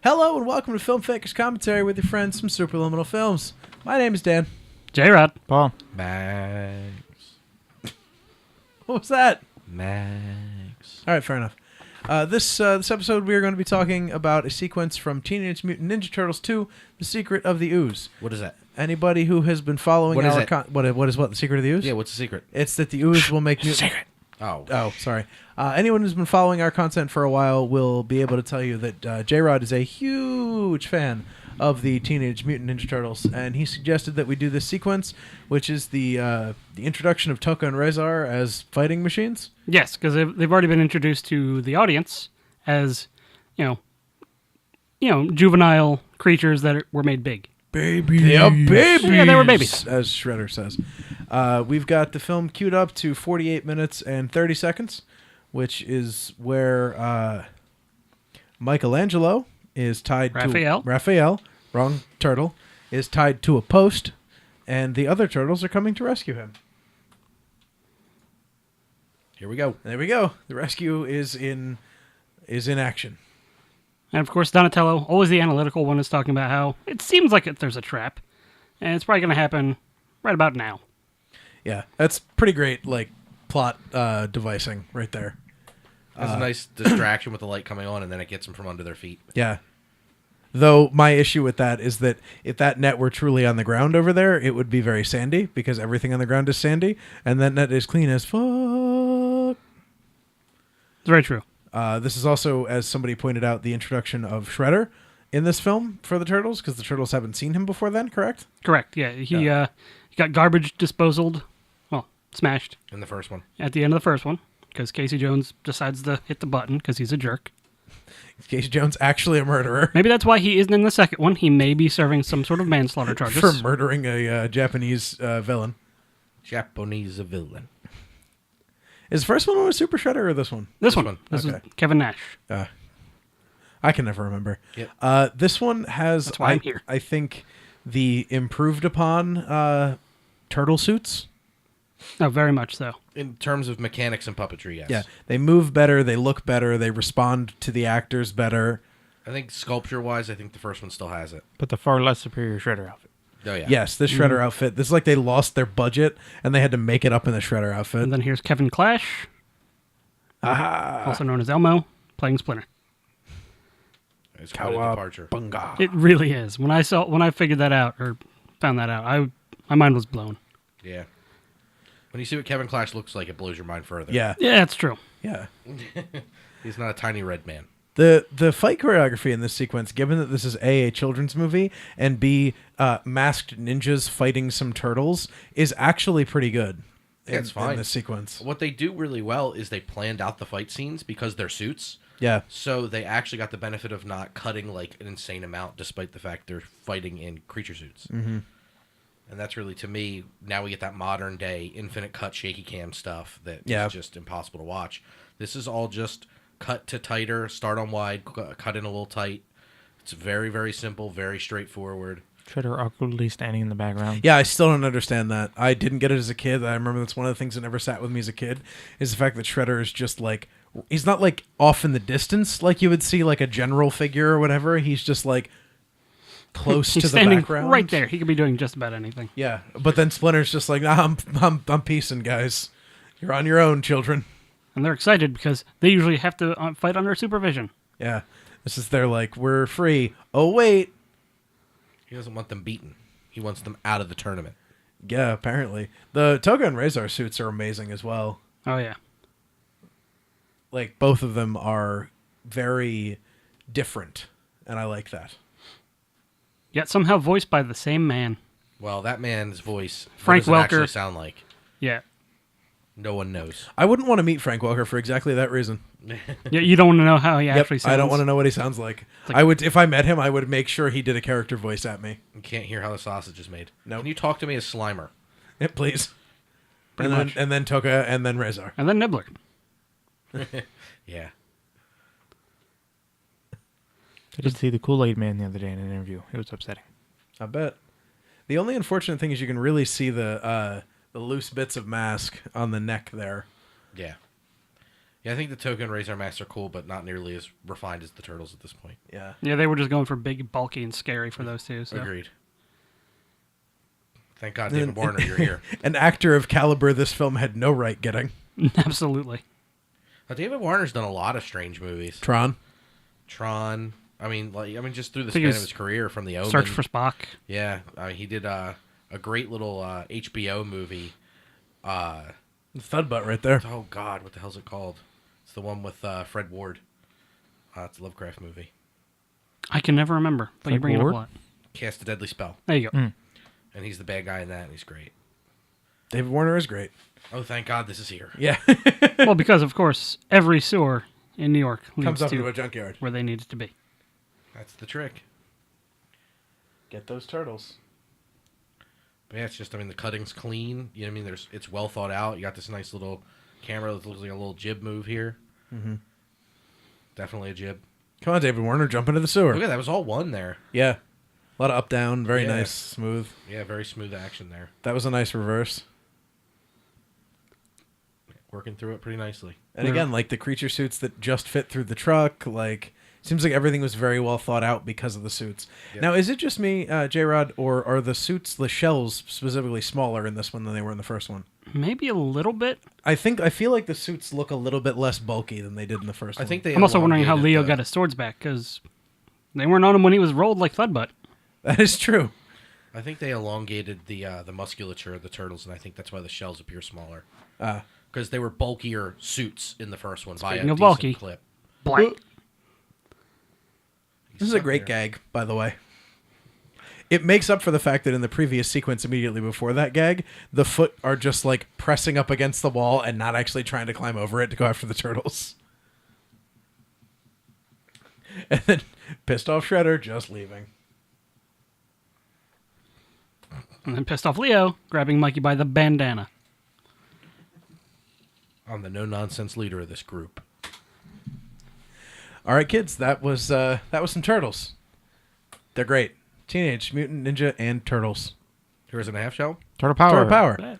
Hello and welcome to Filmfaker's Commentary with your friends from Supraliminal Films. My name is Dan. Jarrod. Paul. Max. What was that? Max. All right, fair enough. This episode we are going to be talking about a sequence from Teenage Mutant Ninja Turtles 2, The Secret of the Ooze. What is that? Anybody who has been following What is our it? What is The Secret of the Ooze? Yeah, what's the secret? It's that the ooze will make mutant... Secret. Oh. Oh, sorry. Anyone who's been following our content for a while will be able to tell you that Jarrod is a huge fan of the Teenage Mutant Ninja Turtles, and he suggested that we do this sequence, which is the introduction of Tokka and Rezar as fighting machines. Yes, because they've already been introduced to the audience as, juvenile creatures that were made big. Babies. They are babies. Yeah, they were babies. As Shredder says. We've got the film queued up to 48 minutes and 30 seconds, which is where Michelangelo is tied to... Raphael, wrong turtle, is tied to a post, and the other turtles are coming to rescue him. Here we go. There we go. The rescue is in action. And of course, Donatello, always the analytical one, is talking about how it seems like there's a trap, and it's probably going to happen right about now. Yeah, that's pretty great, plot devising right there. That's a nice distraction with the light coming on, and then it gets them from under their feet. Yeah. Though my issue with that is that if that net were truly on the ground over there, it would be very sandy, because everything on the ground is sandy, and that net is clean as fuck. It's very true. This is also, as somebody pointed out, the introduction of Shredder in this film for the Turtles, because the Turtles haven't seen him before then, correct? Correct, yeah. He got garbage disposaled, smashed. In the first one. At the end of the first one, because Casey Jones decides to hit the button because he's a jerk. Casey Jones actually a murderer. Maybe that's why he isn't in the second one. He may be serving some sort of manslaughter charges. For murdering a Japanese villain. Japanese villain. Is the first one a Super Shredder or this one? This one. This Okay. is Kevin Nash. I can never remember. Yep. This one has, That's why I'm here. I think, the improved upon turtle suits. Oh, very much so. In terms of mechanics and puppetry, yes. Yeah, they move better, they look better, they respond to the actors better. I think sculpture-wise, I think the first one still has it. But the far less superior Shredder outfit. Oh, yeah. Yes, this Shredder outfit. This is like they lost their budget and they had to make it up in the Shredder outfit. And then here's Kevin Clash, also known as Elmo, playing Splinter. It's quite a departure. Cowabunga. It really is. When I figured that out or found that out, my mind was blown. Yeah. When you see what Kevin Clash looks like, it blows your mind further. Yeah. Yeah, it's true. Yeah. He's not a tiny red man. The fight choreography in this sequence, given that this is a children's movie, and B, masked ninjas fighting some turtles, is actually pretty good. It's fine. In this sequence. What they do really well is they planned out the fight scenes because they're suits. Yeah. So they actually got the benefit of not cutting like an insane amount, despite the fact they're fighting in creature suits. Mm-hmm. And that's really, to me, now we get that modern day infinite cut shaky cam stuff that is just impossible to watch. This is all just cut to tighter, start on wide, cut in a little tight. It's very, very simple, very straightforward. Shredder awkwardly standing in the background. Yeah, I still don't understand that. I didn't get it as a kid. I remember that's one of the things that never sat with me as a kid, is the fact that Shredder is just like, he's not like off in the distance like you would see like a general figure or whatever. He's just like close He's to the standing background. right there. He could be doing just about anything. Yeah, but then Splinter's just like, nah, I'm piecing, guys. You're on your own, children. And they're excited because they usually have to fight under supervision. Yeah, this is their like, we're free. Oh wait. He doesn't want them beaten. He wants them out of the tournament. Yeah, apparently the Tokka and Rezar suits are amazing as well. Oh yeah. Like both of them are very different, and I like that. Yet somehow voiced by the same man. Well, that man's voice, Frank what does it Welker. actually sound like? Yeah. No one knows. I wouldn't want to meet Frank Welker for exactly that reason. Yeah, you don't want to know how he actually sounds. I don't want to know what he sounds like. Like, I would, if I met him, I would make sure he did a character voice at me. You can't hear how the sausage is made. No. Can you talk to me as Slimer? Yeah, please. Pretty much. And then Tokka, and then Rezar. And then Nibbler. Yeah. I did see the Kool-Aid Man the other day in an interview. It was upsetting. I bet. The only unfortunate thing is you can really see the loose bits of mask on the neck there. Yeah. Yeah, I think the Token Razor masks are cool, but not nearly as refined as the Turtles at this point. Yeah. Yeah, they were just going for big, bulky, and scary for those two. So. Agreed. Thank God, David Warner, you're here. An actor of caliber this film had no right getting. Absolutely. David Warner's done a lot of strange movies. Tron. I mean, just through the span of his career, from The Omen. Search for Spock. Yeah, he did a great little HBO movie. Thudbutt right there. Oh God, what the hell's it called? It's the one with Fred Ward. It's a Lovecraft movie. I can never remember, but you bring it up a lot. Cast a Deadly Spell. There you go. And he's the bad guy in that, and he's great. David Warner is great. Oh, thank God this is here. Yeah. Well, because, of course, every sewer in New York comes up to into a junkyard. where they need it to be. That's the trick. Get those turtles. But yeah, it's just, the cutting's clean. You know what I mean? It's well thought out. You got this nice little camera that looks like a little jib move here. Mm-hmm. Definitely a jib. Come on, David Warner, jump into the sewer. Look at that. Was all one there. Yeah. A lot of up, down. Very nice. Smooth. Yeah, very smooth action there. That was a nice reverse. Working through it pretty nicely. And again, like the creature suits that just fit through the truck, like... Seems like everything was very well thought out because of the suits. Yep. Now, is it just me, Jarrod, or are the suits, the shells specifically, smaller in this one than they were in the first one? Maybe a little bit. I feel like the suits look a little bit less bulky than they did in the first one. I'm also wondering how Leo got his swords back, because they weren't on him when he was rolled like Thudbutt. That is true. I think they elongated the musculature of the turtles, and I think that's why the shells appear smaller. Because they were bulkier suits in the first one by a decent bulky. clip. Blank. This is a great gag, by the way. It makes up for the fact that in the previous sequence immediately before that gag, the foot are just like pressing up against the wall and not actually trying to climb over it to go after the turtles. And then pissed off Shredder just leaving. And then pissed off Leo grabbing Mikey by the bandana. I'm the no-nonsense leader of this group. All right, kids, that was some turtles. They're great. Teenage Mutant Ninja and Turtles. Heroes in a Half Shell? Turtle Power. Turtle Power.